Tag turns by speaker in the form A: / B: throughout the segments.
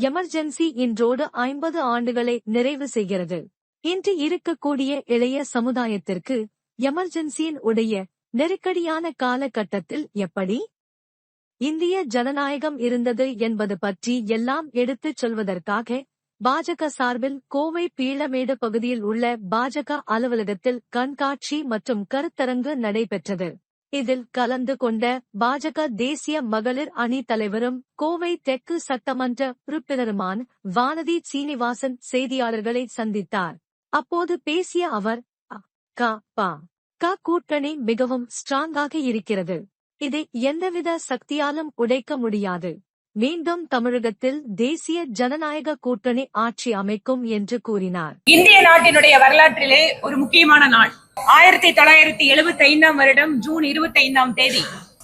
A: Emergency இன்றோடு 50 ஆண்டுகளை நிறைவு செய்கிறது. இன்று இருக்கக்கூடிய இளைய சமுதாயத்திற்கு எமர்ஜென்சியின் உடைய நெருக்கடியான காலகட்டத்தில் எப்படி இந்திய ஜனநாயகம் இருந்தது என்பது பற்றி எல்லாம் எடுத்துச் சொல்வதற்காக பாஜக சார்பில் கோவை பீளமேடு பகுதியில் உள்ள பாஜக அலுவலகத்தில் கண்காட்சி மற்றும் கருத்தரங்கு நடைபெற்றது. இதில் கலந்து கொண்ட பாஜக தேசிய மகளிர் அணி தலைவரும் கோவை தெற்கு சட்டமன்ற உறுப்பினருமான வானதி சீனிவாசன் செய்தியாளர்களை சந்தித்தார். அப்போது பேசிய அவர், க கூட்டணி மிகவும் ஸ்ட்ராங்காக இருக்கிறது. இதை எந்தவித சக்தியாலும் உடைக்க முடியாது. மீண்டும் தமிழகத்தில் தேசிய ஜனநாயக கூட்டணி ஆட்சி அமைக்கும் என்று கூறினார்.
B: இந்திய நாட்டினுடைய வரலாற்றிலே ஒரு முக்கியமான நாள் 1975 வருடம் ஜூன் 25ஆம் தேதி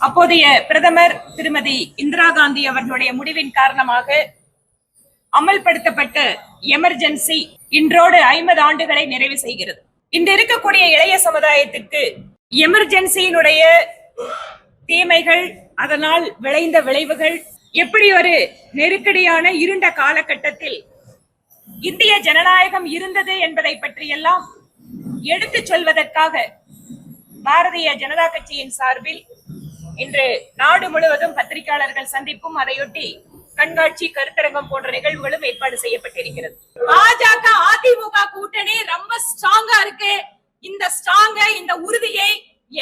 B: அப்போதைய பிரதமர் திருமதி இந்திரா காந்தி அவர்களுடைய முடிவின் காரணமாக அமல்படுத்தப்பட்ட எமர்ஜென்சி இன்றோடு 50 ஆண்டுகளை நிறைவு செய்கிறது. இன்று இருக்கக்கூடிய இளைய சமுதாயத்திற்கு எமர்ஜென்சியினுடைய தீமைகள், அதனால் விளைந்த விளைவுகள், எப்படி ஒரு நெருக்கடியான இருண்ட காலகட்டத்தில் இந்திய ஜனநாயகம் இருந்தது என்பதை பற்றியெல்லாம் எடுத்துச் சொல்வதற்காக பாரதிய ஜனதா கட்சியின் சார்பில் இன்று நாடு முழுவதும் பத்திரிகையாளர்கள் சந்திப்பும், அதையொட்டி கண்காட்சி, கருத்தரங்கம் போன்ற நிகழ்வுகளும் ஏற்பாடு செய்யப்பட்டிருக்கிறது. பாஜக அதிமுக கூட்டணி ரொம்ப ஸ்ட்ராங்கா இருக்கு. இந்த உறுதியை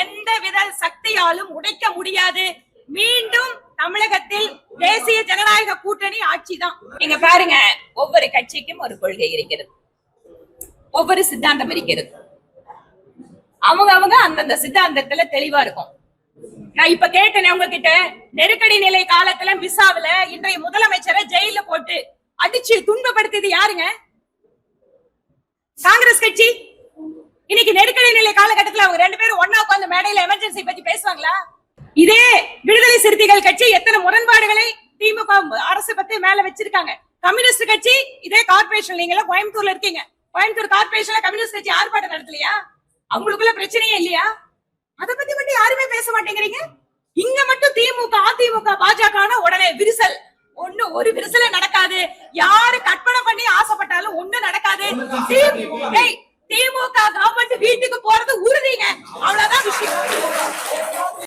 B: எந்தவித சக்தியாலும் உடைக்க முடியாது. மீண்டும் தமிழகத்தில் தேசிய ஜனநாயக கூட்டணி ஆட்சி தான். நீங்க பாருங்க, ஒவ்வொரு கட்சிக்கும் ஒரு கொள்கை இருக்கிறது, ஒவ்வொரு சித்தாந்தம் இருக்கிறது. அவங்க அந்தந்த சித்தாந்தத்துல தெளிவா இருக்கும். நான் இப்ப கேட்டேன் உங்ககிட்ட, நெருக்கடி நிலை காலத்துல விசாவில இன்றைய முதலமைச்சரை ஜெயில போட்டு அடிச்சு துன்பப்படுத்தியது யாருங்க? காங்கிரஸ் கட்சி. இன்னைக்கு நெருக்கடி நிலை காலகட்டத்தில் அவங்க 2 பேரும் ஒன்னா உட்கார்ந்து மேடையில எமர்ஜென்சி பத்தி பேசுவாங்களா? இதே விடுதலை சிறுத்தைகள் கட்சி எத்தனை முரண்பாடுகளை திமுக அரசு பத்தி மேல வச்சிருக்காங்க. கம்யூனிஸ்ட் கட்சி இதே கார்பரேஷன், நீங்க எல்லாம் கோயம்புத்தூர்ல இருக்கீங்க, கோயம்புத்தூர் கார்பரேஷன்ல கம்யூனிஸ்ட் கட்சி ஆர்ப்பாட்டம் நடத்தலையா? அவங்களுக்குள்ள பிரச்சனையே இல்லையா? அதை பத்தி மட்டும் யாருமே பேச மாட்டேங்கிறீங்க. இங்க மட்டும் திமுக அதிமுக பாஜக உடனே விரிசல். ஒரு விரிசலே நடக்காது. யாரு கற்பனை பண்ணி ஆசைப்பட்டாலும் ஒண்ணு நடக்காது. திமுக கவர்மெண்ட் வீட்டுக்கு போறது உறுதிங்க. அவ்வளவுதான் விஷயம்.